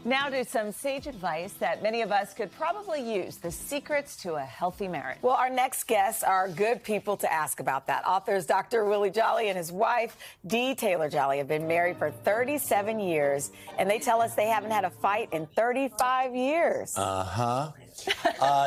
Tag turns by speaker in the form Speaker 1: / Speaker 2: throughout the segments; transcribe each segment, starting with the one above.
Speaker 1: Now to some sage advice that many of us could probably use, the secrets to a healthy marriage.
Speaker 2: Well, our next guests are good people to ask about that. Authors Dr. Willie Jolley and his wife, Dee Taylor-Jolley, have been married for 37 years, and they tell us they haven't had a fight in 35 years.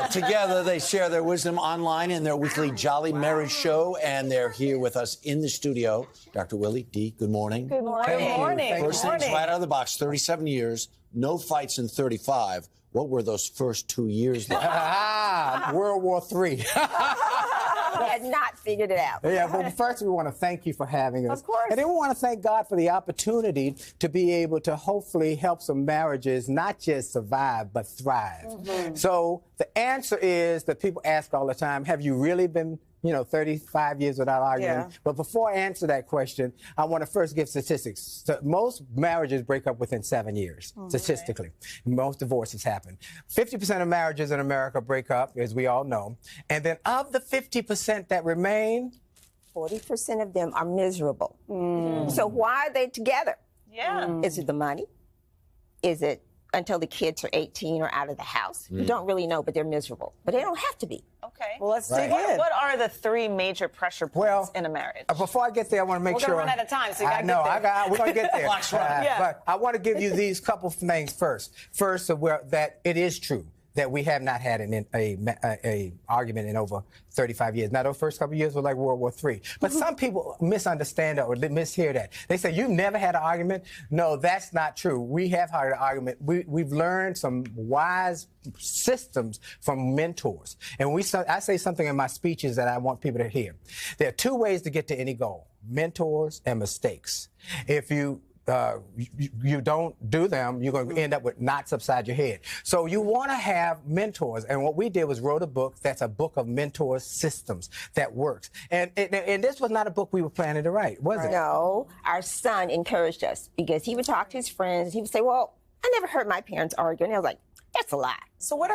Speaker 3: Together, they share their wisdom online in their weekly Jolly Marriage Show, and they're here with us in the studio. Dr. Willie, Dee, good morning.
Speaker 2: Good morning. Good morning.
Speaker 3: First things right out of the box, 37 years, no fights in 35. What were those first 2 years like?
Speaker 4: World War III.
Speaker 5: We had not figured it out.
Speaker 4: Yeah, well, first we want to thank you for having us.
Speaker 2: Of course.
Speaker 4: And then we want to thank God for the opportunity to be able to hopefully help some marriages not just survive, but thrive. Mm-hmm. So the answer is that people ask all the time, have you really been 35 years without arguing?
Speaker 2: Yeah.
Speaker 4: But before I answer that question, I want to first give statistics. So most marriages break up within 7 years, statistically. Most divorces happen. 50% of marriages in America break up, as we all know. And then of the 50% that remain,
Speaker 5: 40% of them are miserable. So why are they together?
Speaker 1: Yeah.
Speaker 5: Is it the money? Is it until the kids are 18 or out of the house? You don't really know, but they're miserable. But they don't have to be.
Speaker 1: Okay.
Speaker 2: Well, let's dig in.
Speaker 1: What are the three major pressure points in a marriage?
Speaker 4: Before I get there, I want to make sure.
Speaker 2: We're going to run out of time, so you got to get there.
Speaker 4: We're going to get there.
Speaker 2: Yeah.
Speaker 4: But I want to give you these couple of things first. First, that it is true that we have not had an argument in over 35 years. Now, those first couple of years were like World War III. But some people misunderstand that or mishear that. They say, you've never had an argument? No, that's not true. We have had an argument. We've learned some wise systems from mentors. And I say something in my speeches that I want people to hear. There are two ways to get to any goal: mentors and mistakes. If you don't do them, you're going to end up with knots upside your head. So you want to have mentors. And what we did was wrote a book that's a book of mentor systems that works. And this was not a book we were planning to write, was it?
Speaker 5: No, our son encouraged us because he would talk to his friends. He would say, well, I never heard my parents argue. And I was like, that's a lie.
Speaker 2: So what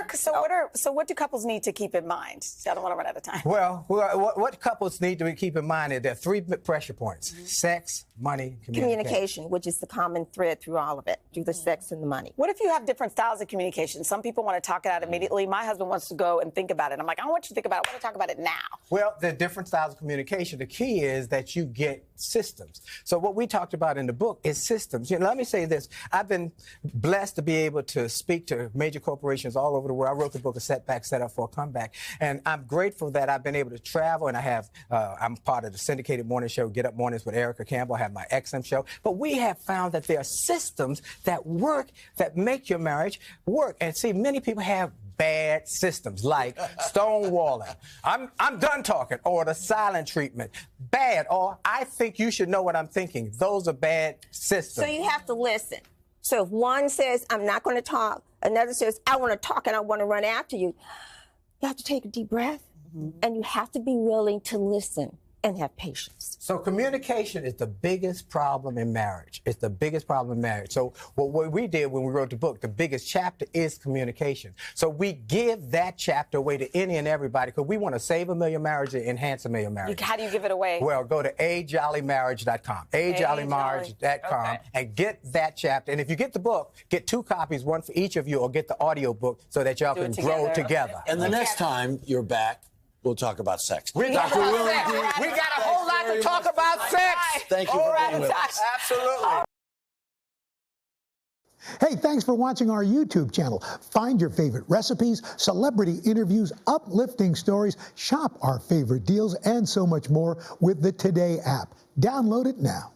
Speaker 2: do couples need to keep in mind? I don't want to run out of time.
Speaker 4: Well, what couples need to keep in mind is there are three pressure points: sex, money,
Speaker 5: communication, which is the common thread through all of it, through the sex and the money.
Speaker 2: What if you have different styles of communication? Some people want to talk it out immediately. My husband wants to go and think about it. I'm like, I don't want you to think about it. I want to talk about it now.
Speaker 4: Well, there are different styles of communication. The key is that you get systems. So what we talked about in the book is systems. Let me say this. I've been blessed to be able to speak to major corporations all over the world. I wrote the book, A Setback, Set Up for a Comeback. And I'm grateful that I've been able to travel, and I'm part of the syndicated morning show, Get Up Mornings with Erica Campbell. I have my XM show. But we have found that there are systems that work, that make your marriage work. And see, many people have bad systems like stonewalling. I'm done talking, or the silent treatment. Bad, or I think you should know what I'm thinking. Those are bad systems.
Speaker 5: So you have to listen. So if one says, I'm not going to talk, another says, I want to talk and I want to run after you, you have to take a deep breath, and you have to be willing to listen and have patience.
Speaker 4: So communication is the biggest problem in marriage. It's the biggest problem in marriage. So what we did when we wrote the book, the biggest chapter is communication. So we give that chapter away to any and everybody because we want to save 1 million marriages and enhance 1 million marriages.
Speaker 2: How do you give it away?
Speaker 4: Well, go to ajollymarriage.com, ajollymarriage.com, and get that chapter. And if you get the book, get 2 copies, one for each of you, or get the audio book so that y'all can grow together.
Speaker 3: And the next time you're back, we'll talk about sex.
Speaker 4: We got a whole lot to talk about sex.
Speaker 3: Thank you for being with us.
Speaker 4: Absolutely.
Speaker 6: Hey, thanks for watching our YouTube channel. Find your favorite recipes, celebrity interviews, uplifting stories, shop our favorite deals, and so much more with the Today app. Download it now.